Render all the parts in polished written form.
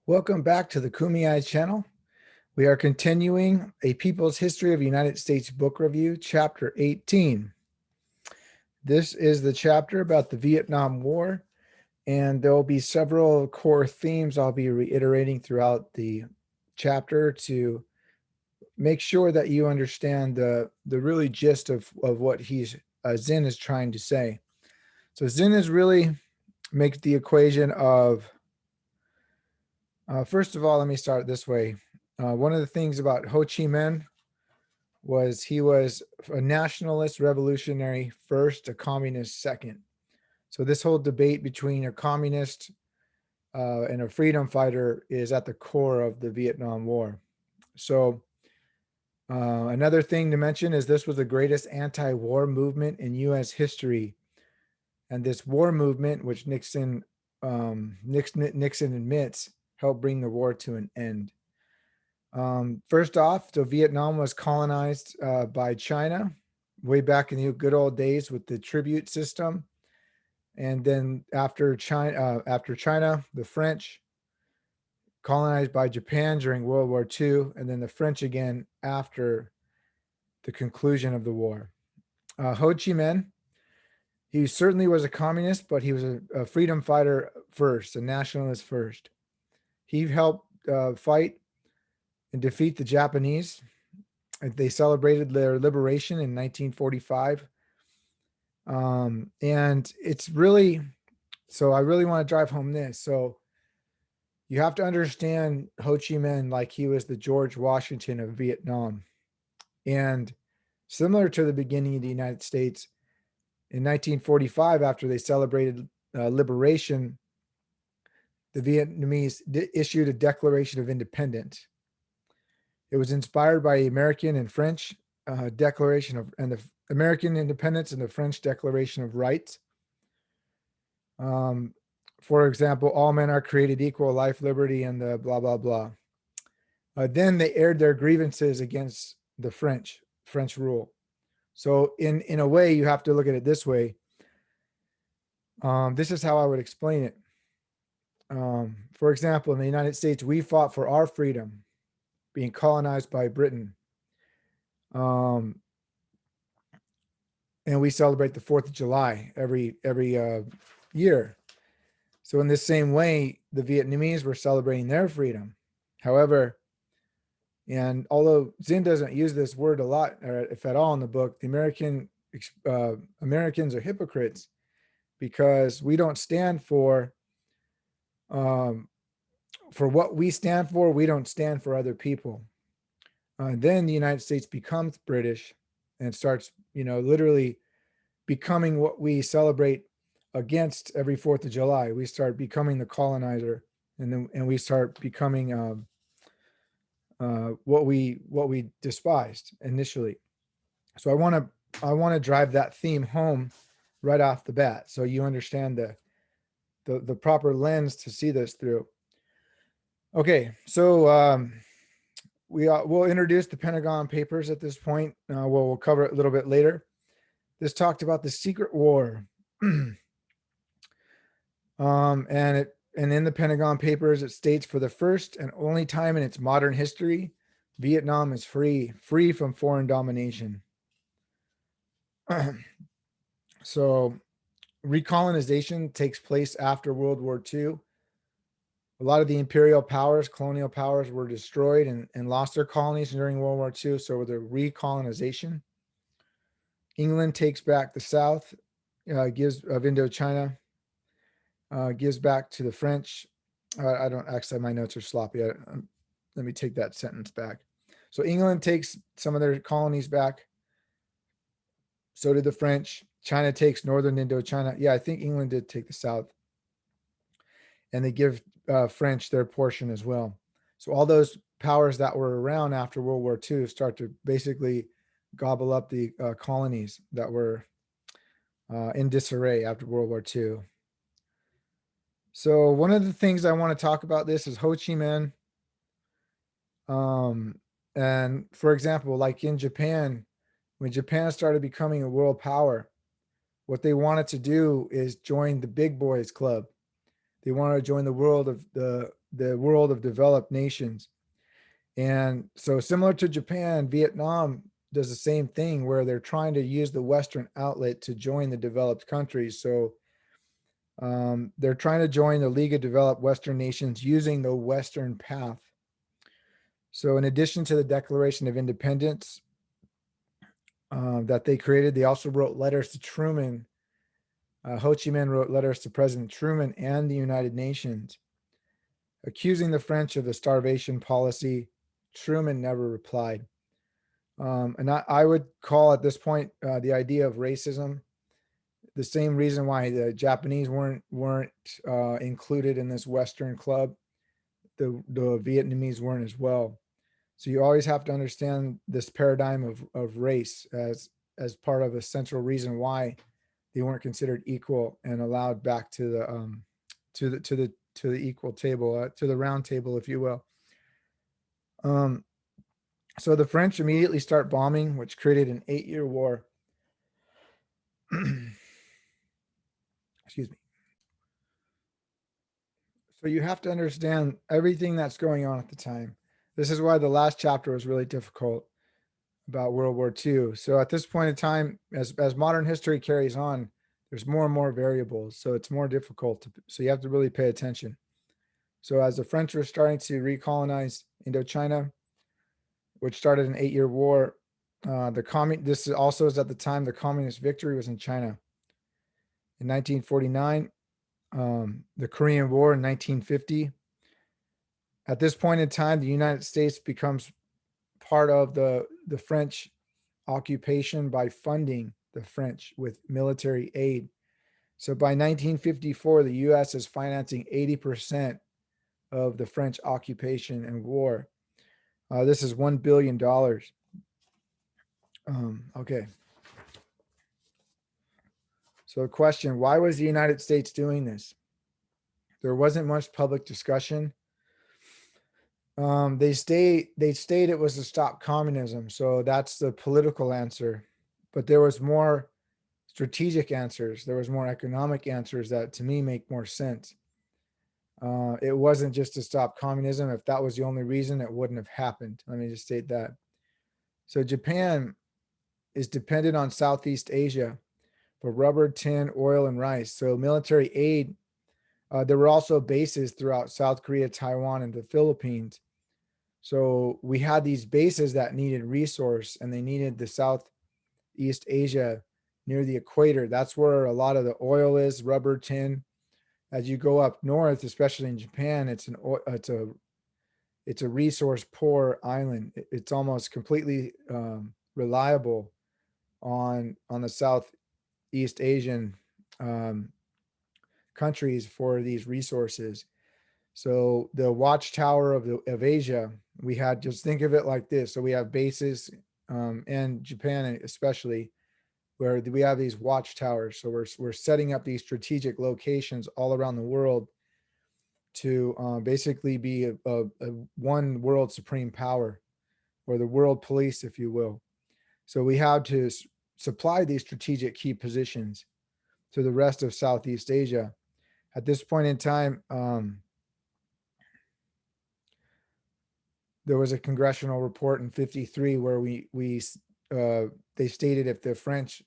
Welcome back to the Kumeyaay channel. We are continuing A People's History of United States Book Review, Chapter 18. This is the chapter about the Vietnam War, and there will be several core themes I'll be reiterating throughout the chapter to make sure that you understand the really gist of what Zinn is trying to say. So Zinn is really makes the equation of first of all, let me start this way. One of the things about Ho Chi Minh was he was a nationalist revolutionary first, a communist second. So this whole debate between a communist and a freedom fighter is at the core of the Vietnam War. So another thing to mention is this was the greatest anti-war movement in U.S. history. And this war movement, which Nixon admits, helped bring the war to an end. First off, so Vietnam was colonized by China way back in the good old days with the tribute system. And then after China, the French colonized by Japan during World War II, and then the French again after the conclusion of the war. Ho Chi Minh, he certainly was a communist, but he was a freedom fighter first, a nationalist first. He helped fight and defeat the Japanese. They celebrated their liberation in 1945. And it's really, so I really want to drive home this. So you have to understand Ho Chi Minh like he was the George Washington of Vietnam. And similar to the beginning of the United States, in 1945, after they celebrated liberation, the Vietnamese issued a Declaration of Independence. It was inspired by the American and French Declaration of, and the American independence and the French Declaration of Rights. For example, all men are created equal, life, liberty, and the blah, blah, blah. Then they aired their grievances against the French rule. So in a way, you have to look at it this way. This is how I would explain it. For example, in the United States, we fought for our freedom, being colonized by Britain. And we celebrate the 4th of July every year. So in this same way, the Vietnamese were celebrating their freedom. However, and although Zinn doesn't use this word a lot, if at all in the book, the Americans are hypocrites because we don't stand for what we stand for. We don't stand for other people. Then the United States becomes British and starts, literally becoming what we celebrate against every 4th of July. We start becoming the colonizer, and we start becoming what we despised initially. So I want to drive that theme home right off the bat, so you understand the proper lens to see this through. Okay, so we'll introduce the Pentagon Papers at this point. We'll cover it a little bit later. This talked about the secret war. And in the Pentagon Papers, it states, for the first and only time in its modern history, Vietnam is free from foreign domination. So recolonization takes place after World War II. A lot of the imperial powers, colonial powers, were destroyed and lost their colonies during World War II. So the recolonization. England takes back the South, gives of Indochina, gives back to the French. I don't actually, my notes are sloppy. Let me take that sentence back. So England takes some of their colonies back. So did the French. China takes northern Indochina. Yeah, I think England did take the South. And they give French their portion as well. So all those powers that were around after World War II start to basically gobble up the colonies that were in disarray after World War II. So one of the things I want to talk about this is Ho Chi Minh. And for example, like in Japan, when Japan started becoming a world power, what they wanted to do is join the big boys club. They wanted to join the world of the the world of developed nations. And so, similar to Japan, Vietnam does the same thing where they're trying to use the Western outlet to join the developed countries. So, they're trying to join the League of Developed Western Nations using the Western path. So, in addition to the Declaration of Independence that they created, they also wrote letters to Truman. Ho Chi Minh wrote letters to President Truman and the United Nations, accusing the French of the starvation policy. Truman never replied. And I would call at this point the idea of racism the same reason why the Japanese weren't included in this Western club. The Vietnamese weren't as well. So you always have to understand this paradigm of race as part of a central reason why they weren't considered equal and allowed back to the equal table, to the round table, if you will. So the French immediately start bombing, which created an 8-year war. Excuse me. So you have to understand everything that's going on at the time. This is why the last chapter was really difficult about World War II. So at this point in time, as modern history carries on, there's more and more variables. So it's more difficult. So you have to really pay attention. So as the French were starting to recolonize Indochina, which started an 8-year war, this also is at the time the communist victory was in China. In 1949, the Korean War in 1950. At this point in time, the United States becomes part of the French occupation by funding the French with military aid. So by 1954, the U.S. is financing 80% of the French occupation and war. This is $1 billion. Okay. So the question, why was the United States doing this? There wasn't much public discussion. They state it was to stop communism. So that's the political answer. But there was more strategic answers. There was more economic answers that to me make more sense. It wasn't just to stop communism. If that was the only reason, it wouldn't have happened. Let me just state that. So Japan is dependent on Southeast Asia for rubber, tin, oil, and rice. So military aid. There were also bases throughout South Korea, Taiwan, and the Philippines. So we had these bases that needed resource, and they needed the Southeast Asia near the equator. That's where a lot of the oil is, rubber, tin. As you go up north, especially in Japan, it's a resource poor island. It's almost completely reliable on the Southeast Asian countries for these resources. So the watchtower of Asia, we had, just think of it like this. So we have bases, and Japan especially, where we have these watchtowers. So we're setting up these strategic locations all around the world to basically be a one world supreme power, or the world police, if you will. So we have to supply these strategic key positions to the rest of Southeast Asia. At this point in time, there was a congressional report in '53 where they stated if the French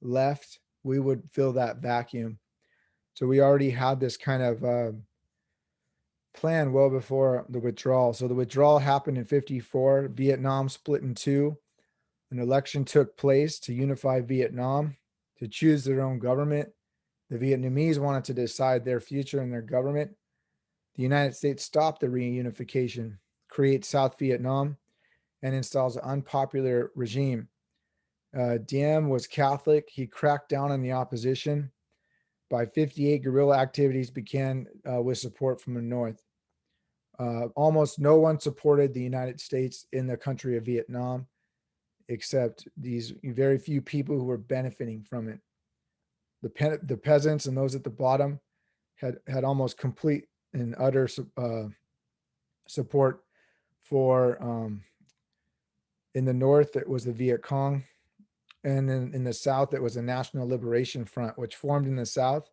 left, we would fill that vacuum. So we already had this kind of plan well before the withdrawal. So the withdrawal happened in '54. Vietnam split in two. An election took place to unify Vietnam, to choose their own government. The Vietnamese wanted to decide their future and their government. The United States stopped the reunification, creates South Vietnam, and installs an unpopular regime. Diem was Catholic. He cracked down on the opposition. By '58, guerrilla activities began with support from the North. Almost no one supported the United States in the country of Vietnam, except these very few people who were benefiting from it. The peasants and those at the bottom had almost complete and utter support for. In the North, it was the Viet Cong. And then in the South, it was the National Liberation Front, which formed in the South.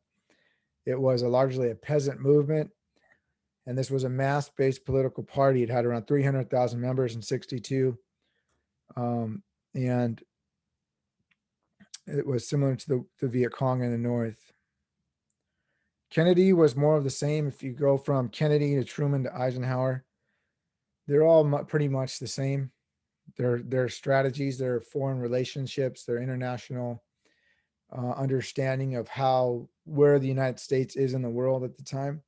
It was largely a peasant movement. And this was a mass-based political party. It had around 300,000 members in 62. And it was similar to the Viet Cong in the North. Kennedy was more of the same. If you go from Kennedy to Truman to Eisenhower, they're all pretty much the same. Their strategies, their foreign relationships, their international understanding of where the United States is in the world at the time.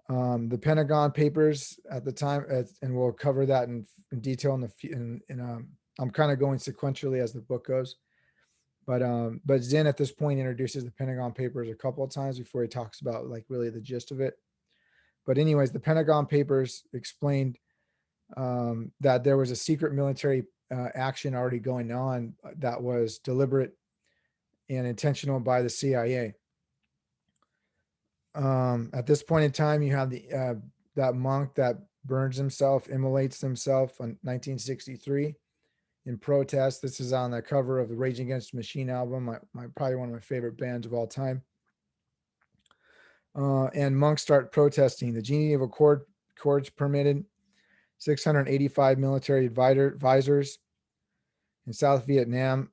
The Pentagon Papers at the time, and we'll cover that in detail I'm kind of going sequentially as the book goes. But Zinn at this point introduces the Pentagon Papers a couple of times before he talks about like really the gist of it. But anyways, the Pentagon Papers explained that there was a secret military action already going on that was deliberate and intentional by the CIA. At this point in time, you have that monk that burns himself, immolates himself in 1963 in protest. This is on the cover of the Rage Against the Machine album, probably one of my favorite bands of all time. And monks start protesting. The Geneva Accords permitted 685 military advisors in South Vietnam.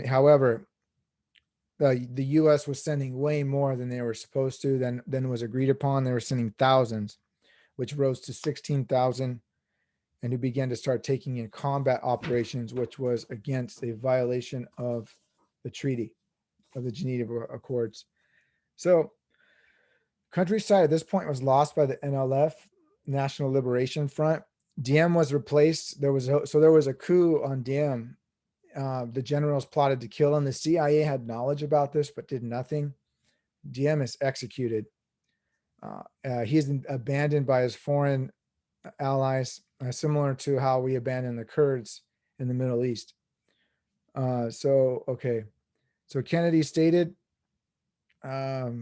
However, the U.S. was sending way more than they were supposed to than was agreed upon. They were sending thousands, which rose to 16,000, and who began to start taking in combat operations, which was against a violation of the treaty of the Geneva Accords. So countryside at this point was lost by the NLF, National Liberation Front. Diem was replaced. There was a coup on Diem. The generals plotted to kill him. The CIA had knowledge about this, but did nothing. Diem is executed. He's abandoned by his foreign allies, similar to how we abandon the Kurds in the Middle East. So Kennedy stated, so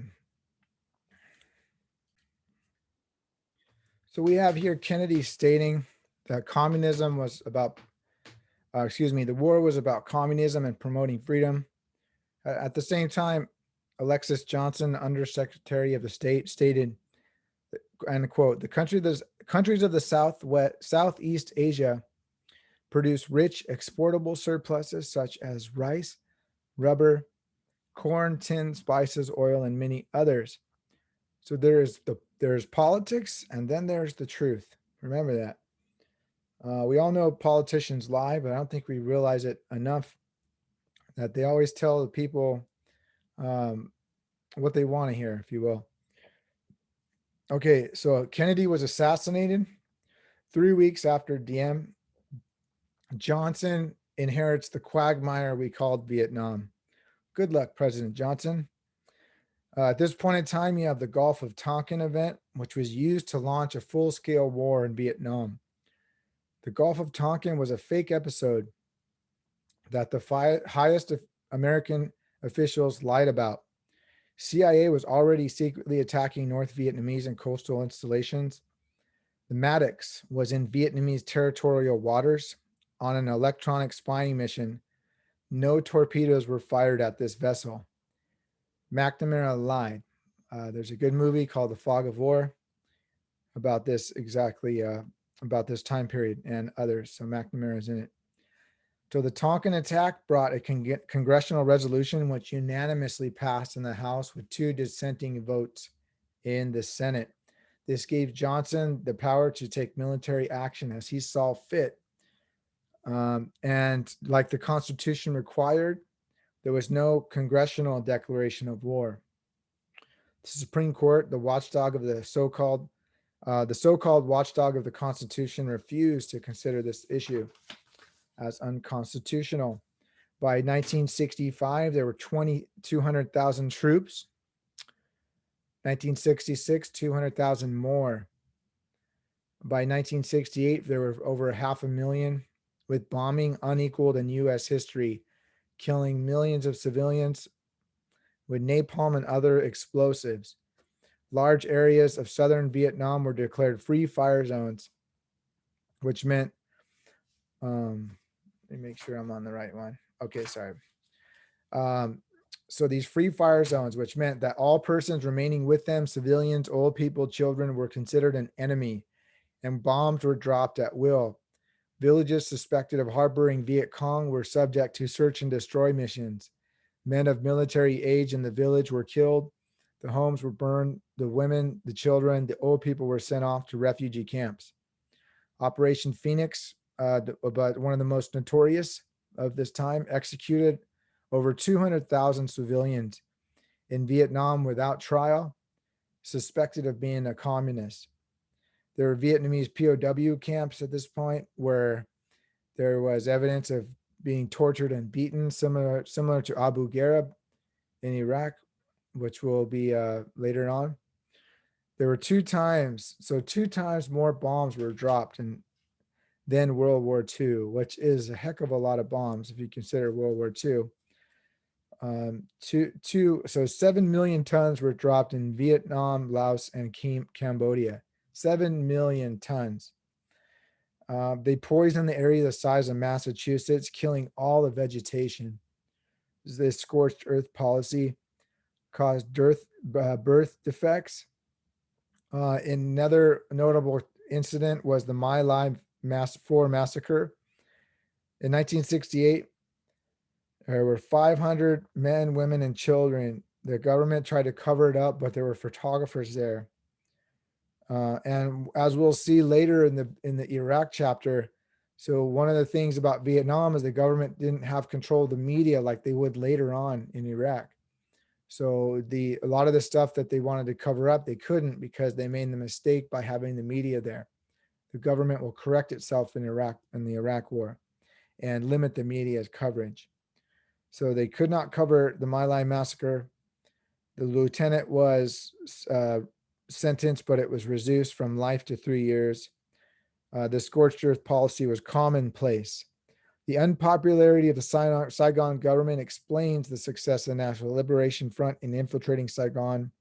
we have here Kennedy stating that communism was about, the war was about communism and promoting freedom. At the same time, Alexis Johnson, Undersecretary of the State, stated, and quote, the countries of the Southeast Asia produce rich exportable surpluses such as rice, rubber, corn, tin, spices, oil, and many others. So there's politics, and then there's the truth. Remember that. We all know politicians lie, but I don't think we realize it enough that they always tell the people what they want to hear, if you will. Okay, so Kennedy was assassinated 3 weeks after Diem. Johnson inherits the quagmire we called Vietnam. Good luck, President Johnson. At this point in time, you have the Gulf of Tonkin event, which was used to launch a full-scale war in Vietnam. The Gulf of Tonkin was a fake episode that the highest American officials lied about. CIA was already secretly attacking North Vietnamese and coastal installations. The Maddox was in Vietnamese territorial waters on an electronic spying mission. No torpedoes were fired at this vessel. McNamara lied. There's a good movie called The Fog of War about this about this time period and others. So McNamara is in it. So the Tonkin attack brought a congressional resolution which unanimously passed in the House with 2 dissenting votes in the Senate. This gave Johnson the power to take military action as he saw fit. And like the Constitution required, there was no congressional declaration of war. The Supreme Court, the watchdog of the so-called watchdog of the Constitution, refused to consider this issue as unconstitutional. By 1965, there were 200,000 troops. 1966, 200,000 more. By 1968, there were over 500,000, with bombing unequaled in U.S. history, killing millions of civilians with napalm and other explosives. Large areas of southern Vietnam were declared free fire zones, which meant, let me make sure I'm on the right one. Okay, sorry. So these free fire zones, which meant that all persons remaining with them, civilians, old people, children, were considered an enemy, and bombs were dropped at will. Villages suspected of harboring Viet Cong were subject to search and destroy missions. Men of military age in the village were killed. The homes were burned. The women, the children, the old people were sent off to refugee camps. Operation Phoenix, but one of the most notorious of this time, executed over 200,000 civilians in Vietnam without trial, suspected of being a communist. There were Vietnamese POW camps at this point where there was evidence of being tortured and beaten, similar to Abu Ghraib in Iraq, which will be later on. There were two times more bombs were dropped than World War II, which is a heck of a lot of bombs if you consider World War II. So 7 million tons were dropped in Vietnam, Laos, and Cambodia. 7 million tons. They poisoned the area the size of Massachusetts, killing all the vegetation. This scorched earth policy caused birth defects. Another notable incident was the My Lai 4 massacre. In 1968, there were 500 men, women, and children. The government tried to cover it up, but there were photographers there. And as we'll see later in the Iraq chapter, so one of the things about Vietnam is the government didn't have control of the media like they would later on in Iraq. So a lot of the stuff that they wanted to cover up, they couldn't because they made the mistake by having the media there. The government will correct itself in the Iraq war and limit the media's coverage. So they could not cover the My Lai massacre. The lieutenant was sentenced, but it was reduced from life to 3 years. The scorched earth policy was commonplace. The unpopularity of the Saigon government explains the success of the National Liberation Front in infiltrating Saigon.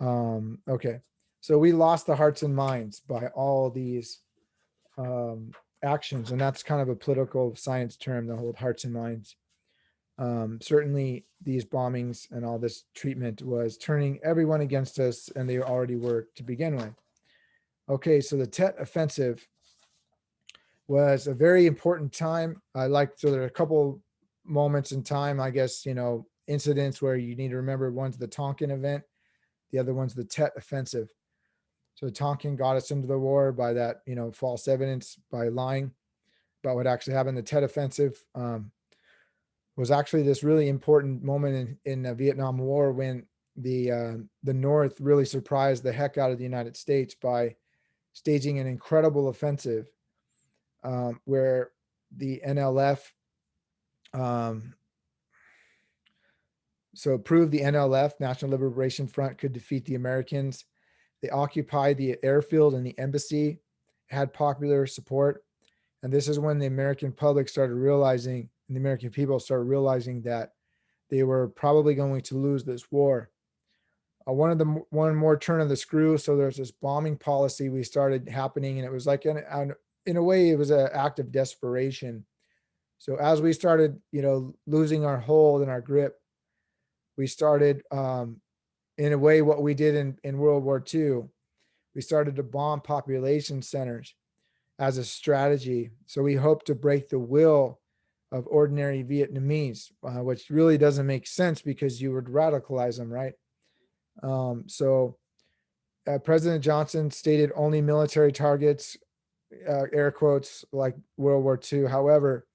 Okay, so we lost the hearts and minds by all these actions, and that's kind of a political science term, the whole hearts and minds. Certainly these bombings and all this treatment was turning everyone against us, and they already were to begin with. Okay, so the Tet Offensive was a very important time. So there are a couple moments in time, I guess, incidents where you need to remember. One's the Tonkin event, the other one's the Tet Offensive. So Tonkin got us into the war by that, false evidence, by lying about what actually happened. The Tet Offensive was actually this really important moment in the Vietnam War when the North really surprised the heck out of the United States by staging an incredible offensive where the NLF proved the NLF, National Liberation Front, could defeat the Americans. They occupied the airfield and the embassy, had popular support. And this is when the American public started realizing, and the American people started realizing that they were probably going to lose this war. One more turn of the screw. So there's this bombing policy we started happening, and it was like in a way, it was an act of desperation. So as we started, losing our hold and our grip, we started, in a way, what we did in World War II. We started to bomb population centers as a strategy. So we hope to break the will of ordinary Vietnamese, which really doesn't make sense because you would radicalize them, right? President Johnson stated only military targets, air quotes, like World War II. However,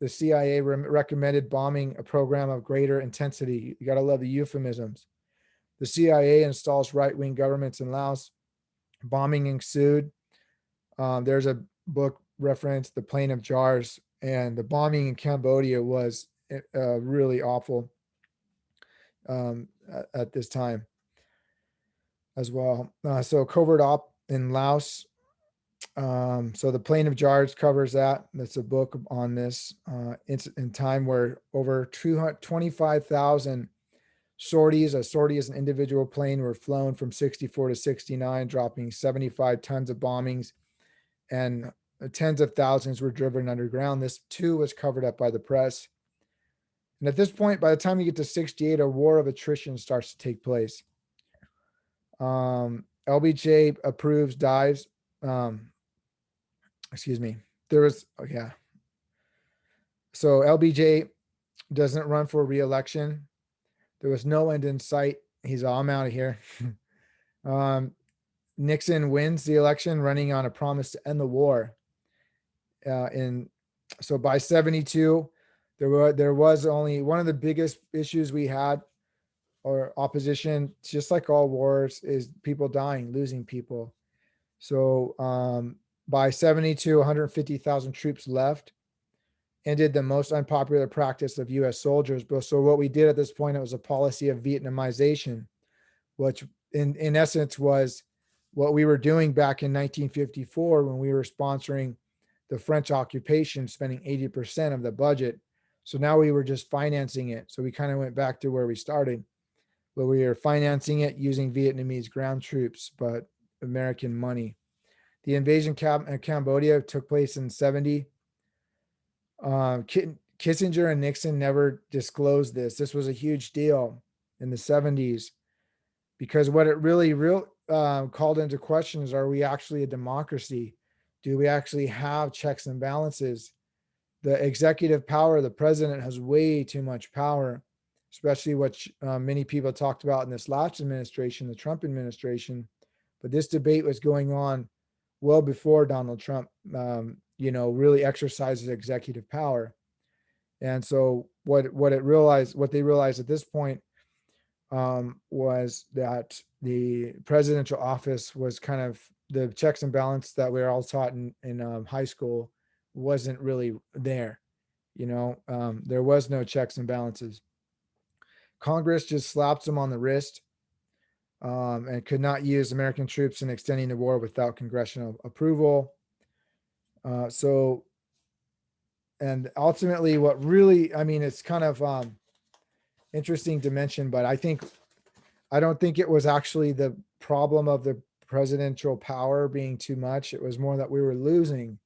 the CIA recommended bombing a program of greater intensity. You got to love the euphemisms. The CIA installs right-wing governments in Laos. Bombing ensued. There's a book reference, The Plain of Jars, and the bombing in Cambodia was really awful at this time as well. So covert op in Laos. So The Plain of Jars covers that. That's a book on this in time where over 25,000 sorties. A sortie is an individual plane, were flown from 64 to 69, dropping 75 tons of bombings, and tens of thousands were driven underground. This too was covered up by the press. And at this point, by the time you get to 68, a war of attrition starts to take place. LBJ approves dives. Excuse me. There was, oh, yeah. So LBJ doesn't run for re-election. There was no end in sight. He's all, I'm out of here. Nixon wins the election, running on a promise to end the war. So by 72, there was only one of the biggest issues we had, or opposition, just like all wars, is people dying, losing people. So by 72, 150,000 troops left, ended the most unpopular practice of U.S. soldiers. But so what we did at this point, it was a policy of Vietnamization, which in essence was what we were doing back in 1954 when we were sponsoring the French occupation, spending 80% of the budget. So now we were just financing it. So we kind of went back to where we started, where we were financing it using Vietnamese ground troops, but American money. The invasion of Cambodia took place in 70. Kissinger and Nixon never disclosed this. This was a huge deal in the 70s, because what it really called into question is, are we actually a democracy? Do we actually have checks and balances? The executive power, the president has way too much power, especially what many people talked about in this last administration, the Trump administration. But this debate was going on well before Donald Trump, really exercises executive power. And so what they realized at this point was that the presidential office was kind of the checks and balance that we were all taught in high school wasn't really there. There was no checks and balances. Congress just slapped them on the wrist, and could not use American troops in extending the war without congressional approval. And ultimately, what really, it's kind of interesting to mention, but I don't think it was actually the problem of the presidential power being too much. It was more that we were losing.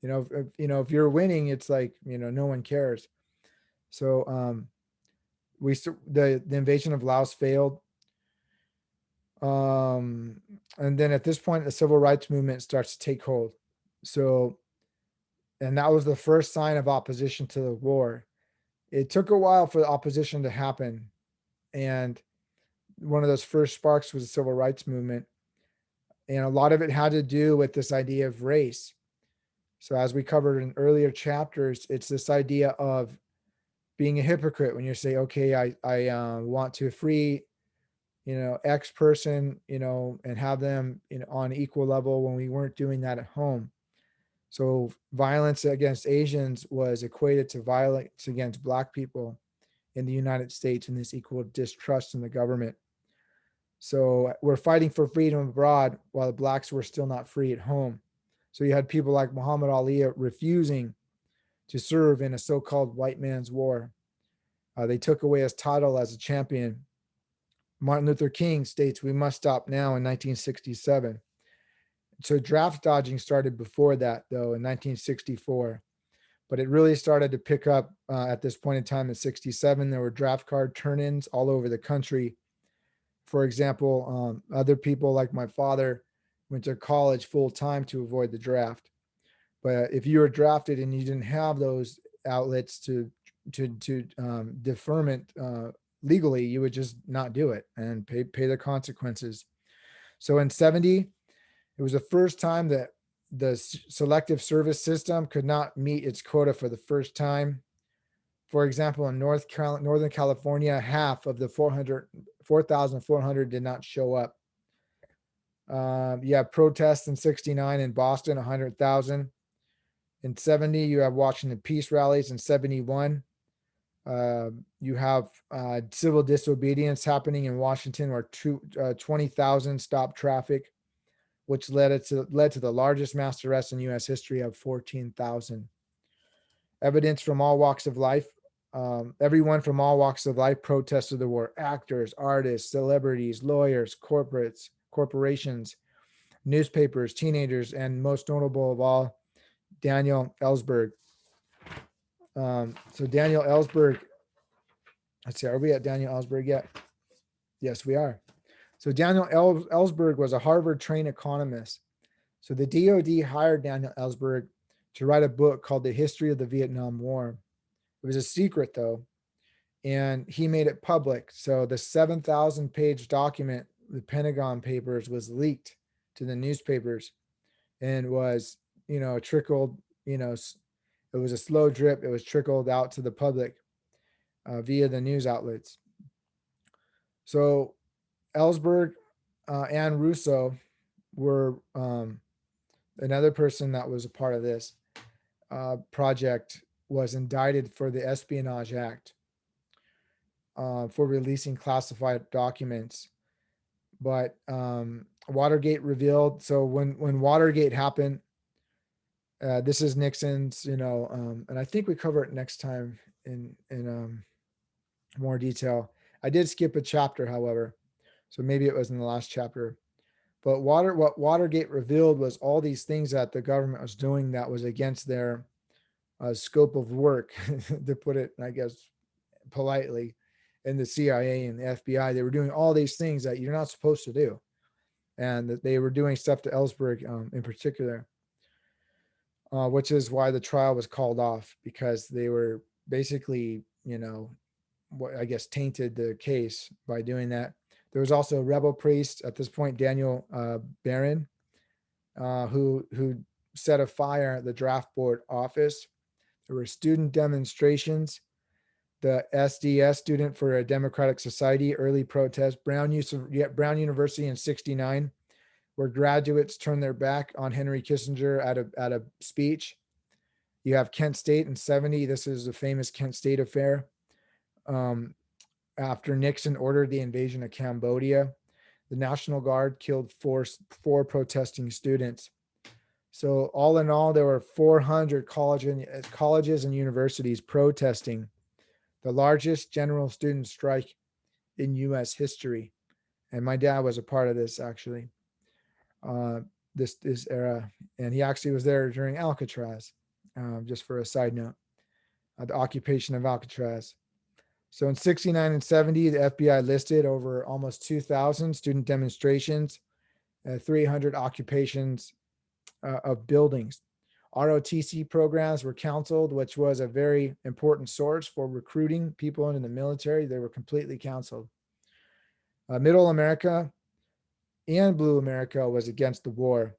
If you're winning, it's like, no one cares. So the invasion of Laos failed. And then at this point, the civil rights movement starts to take hold. So, and that was the first sign of opposition to the war. It took a while for the opposition to happen. And one of those first sparks was the civil rights movement. And a lot of it had to do with this idea of race. So as we covered in earlier chapters, it's this idea of being a hypocrite when you say, okay, I want to free, X person, and have them on equal level, when we weren't doing that at home. So violence against Asians was equated to violence against Black people in the United States, and this equal distrust in the government. So we're fighting for freedom abroad while the Blacks were still not free at home. So you had people like Muhammad Ali refusing to serve in a so-called white man's war. They took away his title as a champion. Martin Luther King states, "We must stop now," in 1967. So draft dodging started before that, though, in 1964. But it really started to pick up at this point in time in 67. There were draft card turn-ins all over the country. For example, other people like my father went to college full-time to avoid the draft. But if you were drafted and you didn't have those outlets to deferment legally, you would just not do it and pay the consequences. So in 70, it was the first time that the selective service system could not meet its quota for the first time. For example, in Northern California, half of the 4,400 did not show up. You have protests in 69 in Boston, 100,000. In 70, you have Washington peace rallies. In 71, you have civil disobedience happening in Washington, where 20,000 stopped traffic, which led to the largest mass arrest in U.S. history of 14,000. Evidence from all walks of life. Everyone from all walks of life protested the war. Actors, artists, celebrities, lawyers, corporations, newspapers, teenagers, and most notable of all, Daniel Ellsberg. So Daniel Ellsberg Let's see, are we at Daniel Ellsberg yet? Yes, we are. So Daniel Ellsberg was a Harvard-trained economist. So the DoD hired Daniel Ellsberg to write a book called The History of the Vietnam War. It was a secret, though, and he made it public. So the 7,000-page document, the Pentagon Papers, was leaked to the newspapers and was, trickled, it was a slow drip. It was trickled out to the public via the news outlets. So Ellsberg and Russo were another person that was a part of this project, was indicted for the Espionage Act for releasing classified documents. But Watergate revealed. So when Watergate happened, this is Nixon's, and I think we cover it next time in more detail. I did skip a chapter, however, so maybe it was in the last chapter. But what Watergate revealed was all these things that the government was doing that was against their scope of work, to put it, I guess, politely. In the CIA and the FBI, they were doing all these things that you're not supposed to do, and that they were doing stuff to Ellsberg in particular, which is why the trial was called off, because they were basically, what I guess tainted the case by doing that. There was also a rebel priest at this point, Daniel Barron, who set afire the draft board office. There were student demonstrations. The SDS, Student for a Democratic Society, early protest. Brown University in '69, where graduates turned their back on Henry Kissinger at a speech. You have Kent State in '70. This is the famous Kent State affair. After Nixon ordered the invasion of Cambodia, the National Guard killed four protesting students. So all in all, there were 400 colleges and universities protesting, the largest general student strike in U.S. history. And my dad was a part of this, actually, this era. And he actually was there during Alcatraz, just for a side note, the occupation of Alcatraz. So in '69 and '70, the FBI listed over almost 2,000 student demonstrations, 300 occupations of buildings. ROTC programs were canceled, which was a very important source for recruiting people into the military. They were completely canceled. Middle America and Blue America was against the war.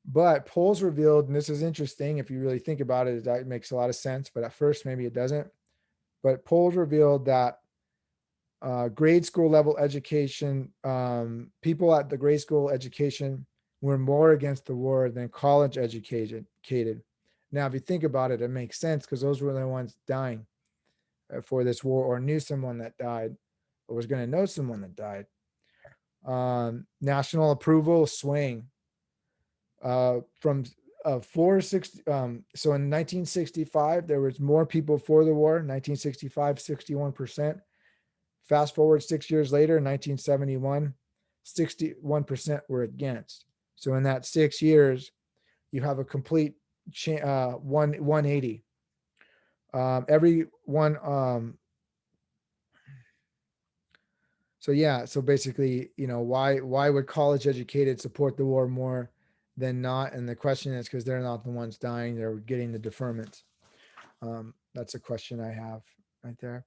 But polls revealed, and this is interesting, if you really think about it, it makes a lot of sense, but at first maybe it doesn't. But polls revealed that grade school level education, people at the grade school education were more against the war than college educated. Now, if you think about it, it makes sense, because those were the ones dying for this war, or knew someone that died, or was going to know someone that died. National approval swing from 460. So in 1965, there was more people for the war. 1965, 61%. Fast forward 6 years later, 1971, 61% were against. So in that 6 years, you have a complete 180. So basically, why would college educated support the war more than not? And the question is because they're not the ones dying, they're getting the deferments. That's a question I have right there.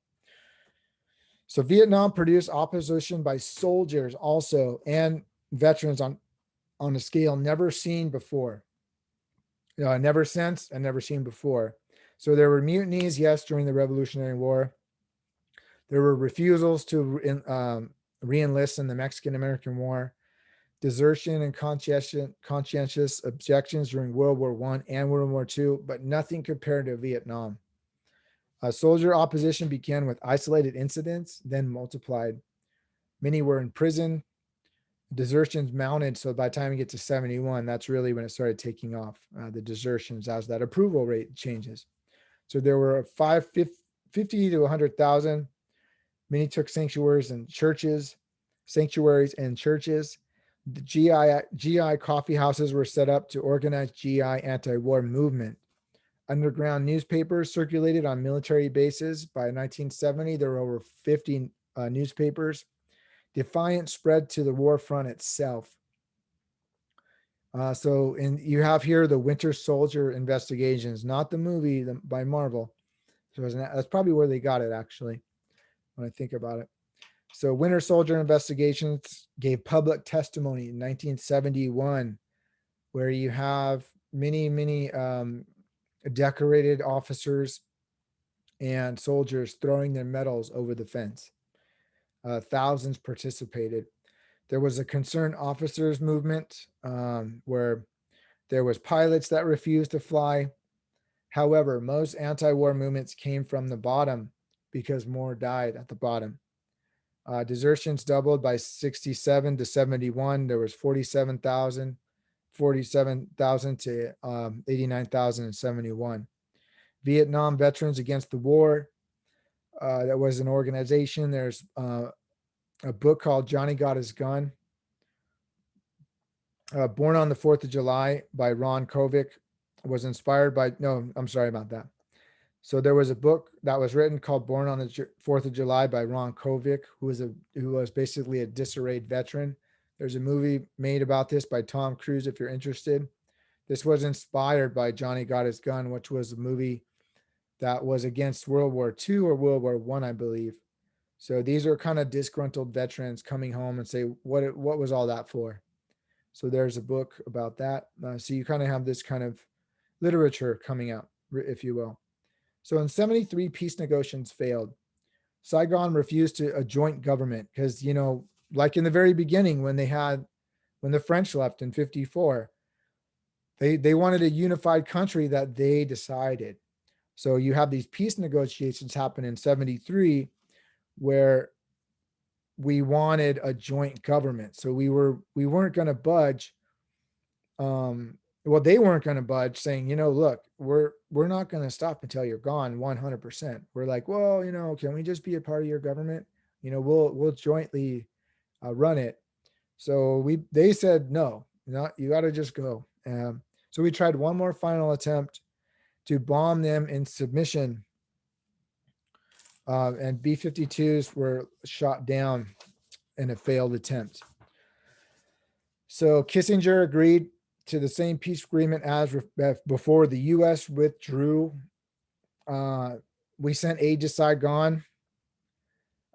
So Vietnam produced opposition by soldiers also, and veterans on a scale never seen before. Never since and never seen before. So there were mutinies, yes, during the Revolutionary War. There were refusals to re-enlist in the Mexican-American War, desertion and conscientious objections during World War I and World War II, but nothing compared to Vietnam. Soldier opposition began with isolated incidents, then multiplied. Many were in prison. Desertions mounted. So by the time you get to 71, that's really when it started taking off, the desertions, as that approval rate changes. So there were 50 to 100,000. Many took sanctuaries and churches. The GI coffee houses were set up to organize GI anti-war movement. Underground newspapers circulated on military bases. By 1970, there were over 50 newspapers. Defiance spread to the war front itself. And you have here the Winter Soldier investigations, not the movie by Marvel. So that's probably where they got it, actually, when I think about it. So Winter Soldier investigations gave public testimony in 1971, where you have many decorated officers and soldiers throwing their medals over the fence. Thousands participated. There was a concerned officers movement where there was pilots that refused to fly. However, most anti-war movements came from the bottom because more died at the bottom. Desertions doubled by 67 to 71. There was 47,000 to 89,000 in 71. Vietnam Veterans Against the War. That was an organization. There's a book called Johnny Got His Gun. Born on the 4th of July by Ron Kovic was inspired by, no, I'm sorry about that. So there was a book that was written called Born on the 4th of July by Ron Kovic, who was basically a disarrayed veteran. There's a movie made about this by Tom Cruise, if you're interested. This was inspired by Johnny Got His Gun, which was a movie that was against World War II or World War I believe. So these are kind of disgruntled veterans coming home and say, what was all that for? So there's a book about that. So you kind of have this kind of literature coming out, if you will. So in 73, peace negotiations failed. Saigon refused to a joint government because, like in the very beginning when the French left in 54, they wanted a unified country that they decided. So you have these peace negotiations happen in 73 where we wanted a joint government. So we weren't going to budge. They weren't going to budge, saying, look, we're not going to stop until you're gone 100%. We're like, well, can we just be a part of your government? We'll jointly run it. So they said, no, you got to just go. So we tried one more final attempt to bomb them in submission. And B-52s were shot down in a failed attempt. So Kissinger agreed to the same peace agreement as before the U.S. withdrew. We sent aid to Saigon.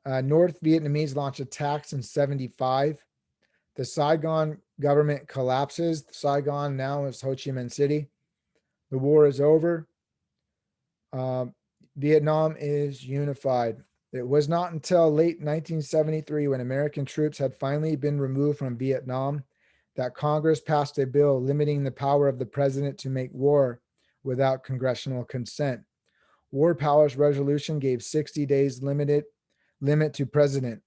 North Vietnamese launched attacks in 75. The Saigon government collapses. Saigon now is Ho Chi Minh City. The war is over. Vietnam is unified. It was not until late 1973, when American troops had finally been removed from Vietnam, that Congress passed a bill limiting the power of the president to make war without congressional consent. War Powers Resolution gave 60 days limit to president.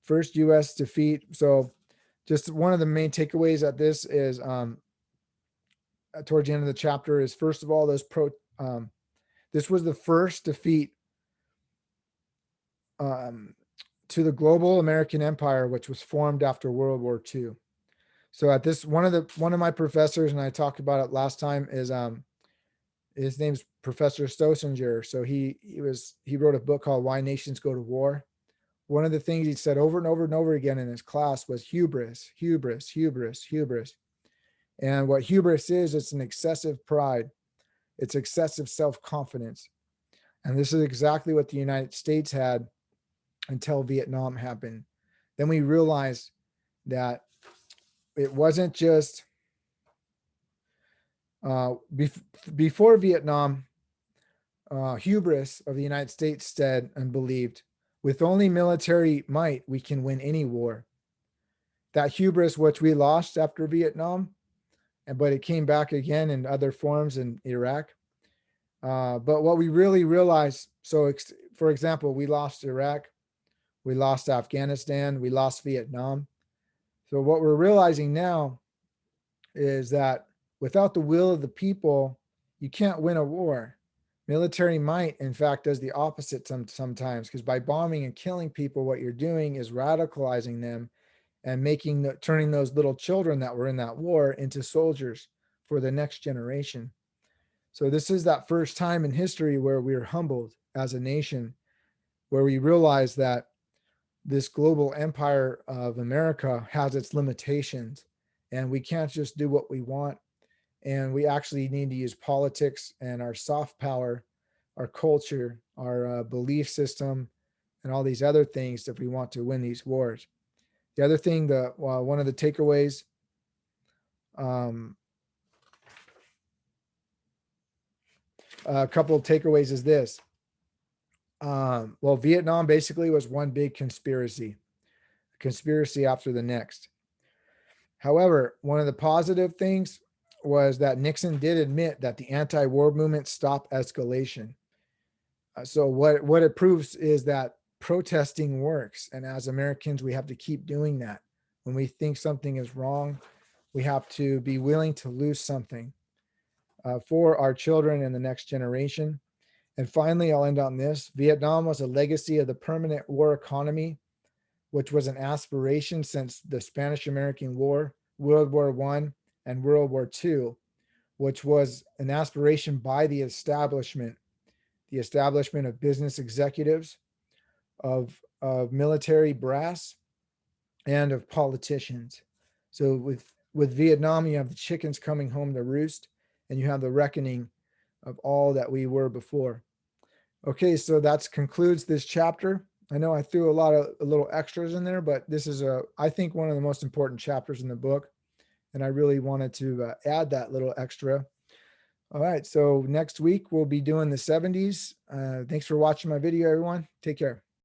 First U.S. defeat. So just one of the main takeaways at this is towards the end of the chapter is, first of all, this was the first defeat to the global American empire, which was formed after World War II. So at this, one of my professors, and I talked about it last time, is his name's Professor Stosinger. So he wrote a book called Why Nations Go to War. One of the things he said over and over and over again in his class was hubris, hubris, hubris, hubris. And what hubris is, it's an excessive pride. It's excessive self-confidence. And this is exactly what the United States had until Vietnam happened. Then we realized that it wasn't just before Vietnam, hubris of the United States said and believed, with only military might, we can win any war. That hubris, which we lost after Vietnam, but it came back again in other forms in Iraq. But what we really realized, so for example, we lost Iraq, we lost Afghanistan, we lost Vietnam. So what we're realizing now is that without the will of the people, you can't win a war. Military might, in fact, does the opposite sometimes, because by bombing and killing people, what you're doing is radicalizing them and turning those little children that were in that war into soldiers for the next generation. So this is that first time in history where we're humbled as a nation, where we realize that this global empire of America has its limitations, and we can't just do what we want. And we actually need to use politics and our soft power, our culture, our belief system, and all these other things if we want to win these wars. The other thing, one of the takeaways, um, a couple of takeaways is this. Well, Vietnam basically was one big conspiracy after the next. However, one of the positive things was that Nixon did admit that the anti-war movement stopped escalation. So what it proves is that protesting works, and as Americans, we have to keep doing that. When we think something is wrong, we have to be willing to lose something for our children and the next generation. And finally, I'll end on this. Vietnam was a legacy of the permanent war economy, which was an aspiration since the Spanish-American War, World War I, and World War II, which was an aspiration by the establishment of business executives, of military brass, and of politicians. So with Vietnam, you have the chickens coming home to roost, and you have the reckoning of all that we were before. Okay, so that concludes this chapter. I know I threw a little extras in there, but this is I think one of the most important chapters in the book, and I really wanted to add that little extra. All right, so next week we'll be doing the 70s. Thanks for watching my video, everyone. Take care.